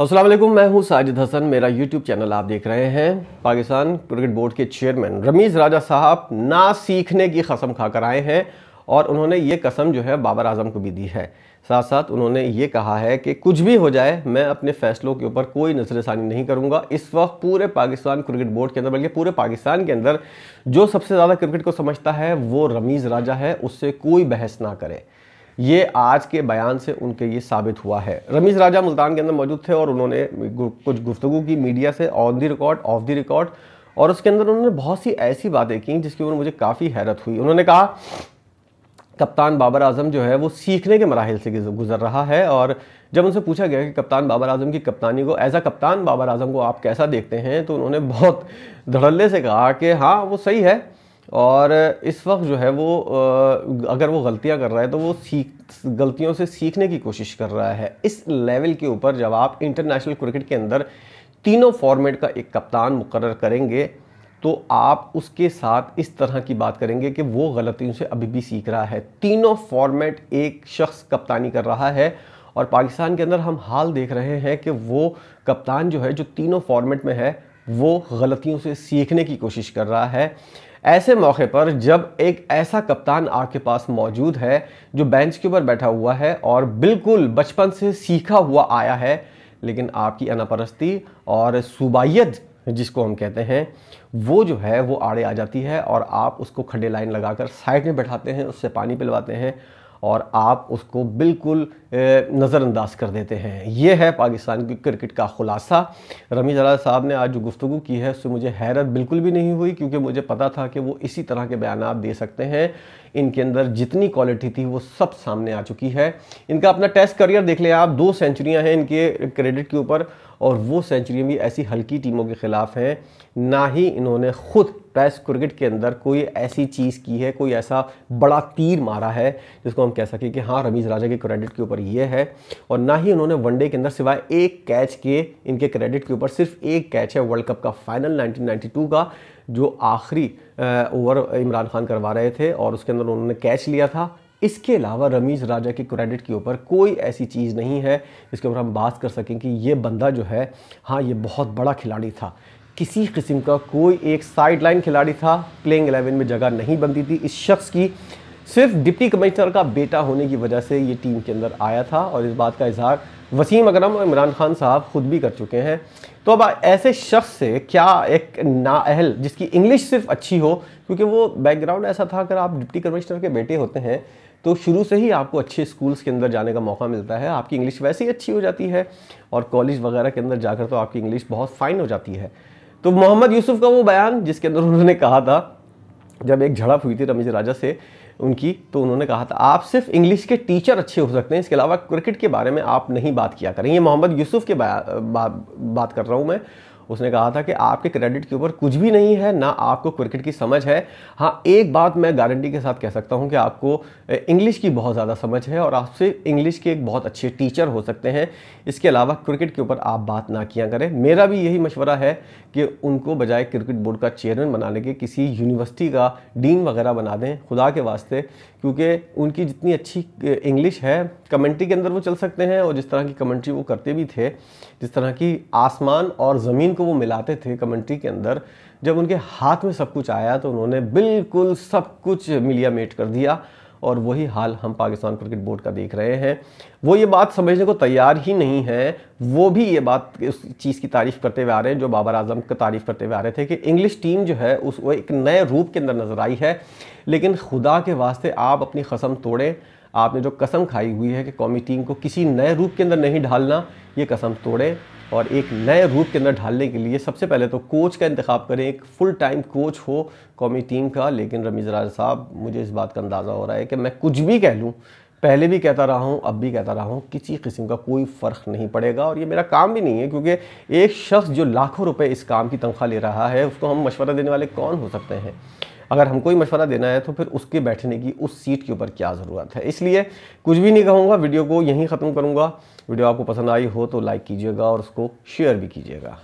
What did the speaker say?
अस्सलाम वालेकुम, मैं हूं साजिद हसन। मेरा यूट्यूब चैनल आप देख रहे हैं। पाकिस्तान क्रिकेट बोर्ड के चेयरमैन रमीज़ राजा साहब ना सीखने की कसम खाकर आए हैं और उन्होंने ये कसम जो है बाबर आजम को भी दी है। साथ साथ उन्होंने ये कहा है कि कुछ भी हो जाए मैं अपने फैसलों के ऊपर कोई नजरसानी नहीं करूंगा। इस वक्त पूरे पाकिस्तान क्रिकेट बोर्ड के अंदर, बल्कि पूरे पाकिस्तान के अंदर जो सबसे ज़्यादा क्रिकेट को समझता है वो रमीज़ राजा है, उससे कोई बहस ना करे। ये आज के बयान से उनके ये साबित हुआ है। रमीज़ राजा मुल्तान के अंदर मौजूद थे और उन्होंने कुछ गुफ्तगू की मीडिया से, on the record, of the record, और उसके अंदर उन्होंने बहुत सी ऐसी बातें की जिसकी ऊपर मुझे काफ़ी हैरत हुई। उन्होंने कहा कप्तान बाबर आजम जो है वो सीखने के मराहिल से गुजर रहा है, और जब उनसे पूछा गया कि कप्तान बाबर आजम की कप्तानी को, एज अ कप्तान बाबर आजम को आप कैसा देखते हैं, तो उन्होंने बहुत धड़ल्ले से कहा कि हाँ वो सही है, और इस वक्त जो है वो अगर वो गलतियां कर रहा है तो वो गलतियों से सीखने की कोशिश कर रहा है। इस लेवल के ऊपर जब आप इंटरनेशनल क्रिकेट के अंदर तीनों फॉर्मेट का एक कप्तान मुकर्रर करेंगे तो आप उसके साथ इस तरह की बात करेंगे कि वो गलतियों से अभी भी सीख रहा है। तीनों फॉर्मेट एक शख्स कप्तानी कर रहा है और पाकिस्तान के अंदर हम हाल देख रहे हैं कि वो कप्तान जो है जो तीनों फॉर्मेट में है वो गलतियों से सीखने की कोशिश कर रहा है। ऐसे मौके पर जब एक ऐसा कप्तान आपके पास मौजूद है जो बेंच के ऊपर बैठा हुआ है और बिल्कुल बचपन से सीखा हुआ आया है, लेकिन आपकी अनापरस्ती और सूबाइयत जिसको हम कहते हैं वो जो है वो आड़े आ जाती है और आप उसको खड्डे लाइन लगाकर साइड में बैठाते हैं, उससे पानी पिलवाते हैं और आप उसको बिल्कुल नज़रअंदाज कर देते हैं। ये है पाकिस्तान की क्रिकेट का खुलासा। रमीज़ राजा साहब ने आज जो गुफ्तगू की है उससे मुझे हैरत बिल्कुल भी नहीं हुई, क्योंकि मुझे पता था कि वो इसी तरह के बयानात दे सकते हैं। इनके अंदर जितनी क्वालिटी थी वो सब सामने आ चुकी है। इनका अपना टेस्ट करियर देख लें आप, 2 सेंचुरियाँ हैं इनके क्रेडिट के ऊपर, और वो सेंचुरियाँ भी ऐसी हल्की टीमों के ख़िलाफ़ हैं। ना ही इन्होंने खुद टेस्ट क्रिकेट के अंदर कोई ऐसी चीज़ की है, कोई ऐसा बड़ा तीर मारा है जिसको हम कह सकें कि हाँ रमीज़ राजा के क्रेडिट के ऊपर ये है, और ना ही उन्होंने वनडे के अंदर सिवाय एक कैच के, इनके क्रेडिट के ऊपर सिर्फ एक कैच है वर्ल्ड कप का फाइनल 1992 का, जो आखिरी ओवर इमरान खान करवा रहे थे और उसके अंदर उन्होंने कैच लिया था। इसके अलावा रमीज़ राजा के क्रेडिट के ऊपर कोई ऐसी चीज़ नहीं है जिसके ऊपर हम बात कर सकें कि ये बंदा जो है हाँ ये बहुत बड़ा खिलाड़ी था। किसी किस्म का कोई एक साइड लाइन खिलाड़ी था, प्लेइंग 11 में जगह नहीं बनती थी इस शख्स की। सिर्फ डिप्टी कमिश्नर का बेटा होने की वजह से ये टीम के अंदर आया था, और इस बात का इजहार वसीम अकरम और इमरान खान साहब खुद भी कर चुके हैं। तो अब ऐसे शख्स से क्या एक नाअहल जिसकी इंग्लिश सिर्फ अच्छी हो, क्योंकि वो बैकग्राउंड ऐसा था, अगर आप डिप्टी कमिश्नर के बेटे होते हैं तो शुरू से ही आपको अच्छे स्कूल्स के अंदर जाने का मौका मिलता है, आपकी इंग्लिश वैसे ही अच्छी हो जाती है और कॉलेज वगैरह के अंदर जाकर तो आपकी इंग्लिश बहुत फाइन हो जाती है। तो मोहम्मद यूसुफ का वो बयान जिसके अंदर उन्होंने कहा था, जब एक झड़प हुई थी रमीज़ राजा से उनकी, तो उन्होंने कहा था आप सिर्फ इंग्लिश के टीचर अच्छे हो सकते हैं, इसके अलावा क्रिकेट के बारे में आप नहीं बात किया करें। ये मोहम्मद यूसुफ के बात कर रहा हूँ मैं। उसने कहा था कि आपके क्रेडिट के ऊपर कुछ भी नहीं है, ना आपको क्रिकेट की समझ है। हाँ एक बात मैं गारंटी के साथ कह सकता हूँ कि आपको इंग्लिश की बहुत ज़्यादा समझ है और आपसे इंग्लिश के एक बहुत अच्छे टीचर हो सकते हैं। इसके अलावा क्रिकेट के ऊपर आप बात ना किया करें। मेरा भी यही मशवरा है कि उनको बजाय क्रिकेट बोर्ड का चेयरमैन बनाने के किसी यूनिवर्सिटी का डीन वगैरह बना दें खुदा के वास्ते, क्योंकि उनकी जितनी अच्छी इंग्लिश है कमेंट्री के अंदर वो चल सकते हैं, और जिस तरह की कमेंट्री वो करते भी थे, जिस तरह की आसमान और ज़मीन को वो मिलाते थे कमेंट्री के अंदर, जब उनके हाथ में सब कुछ आया तो उन्होंने बिल्कुल सब कुछ मिलिया मेट कर दिया। और वही हाल हम पाकिस्तान क्रिकेट बोर्ड का देख रहे हैं। वो ये बात समझने को तैयार ही नहीं है। वो भी ये बात उस चीज़ की तारीफ़ करते हुए आ रहे हैं जो बाबर आजम की तारीफ़ करते हुए आ रहे थे कि इंग्लिश टीम जो है उस वो एक नए रूप के अंदर नज़र आई है। लेकिन खुदा के वास्ते आप अपनी कसम तोड़ें। आपने जो कसम खाई हुई है कि कौमी टीम को किसी नए रूप के अंदर नहीं ढालना, ये कसम तोड़ें और एक नए रूप के अंदर ढालने के लिए सबसे पहले तो कोच का इंतखाब करें, एक फुल टाइम कोच हो कौमी टीम का। लेकिन रमीज़ राजा साहब, मुझे इस बात का अंदाज़ा हो रहा है कि मैं कुछ भी कह लूँ, पहले भी कहता रहा हूँ, अब भी कहता रहा हूँ, किसी किस्म का कोई फ़र्क नहीं पड़ेगा। और ये मेरा काम भी नहीं है, क्योंकि एक शख्स जो लाखों रुपए इस काम की तनख्वाह ले रहा है उसको हम मशवरा देने वाले कौन हो सकते हैं। अगर हमको ही मशवरा देना है तो फिर उसके बैठने की उस सीट के ऊपर क्या ज़रूरत है। इसलिए कुछ भी नहीं कहूँगा, वीडियो को यहीं ख़त्म करूँगा। वीडियो आपको पसंद आई हो तो लाइक कीजिएगा और उसको शेयर भी कीजिएगा।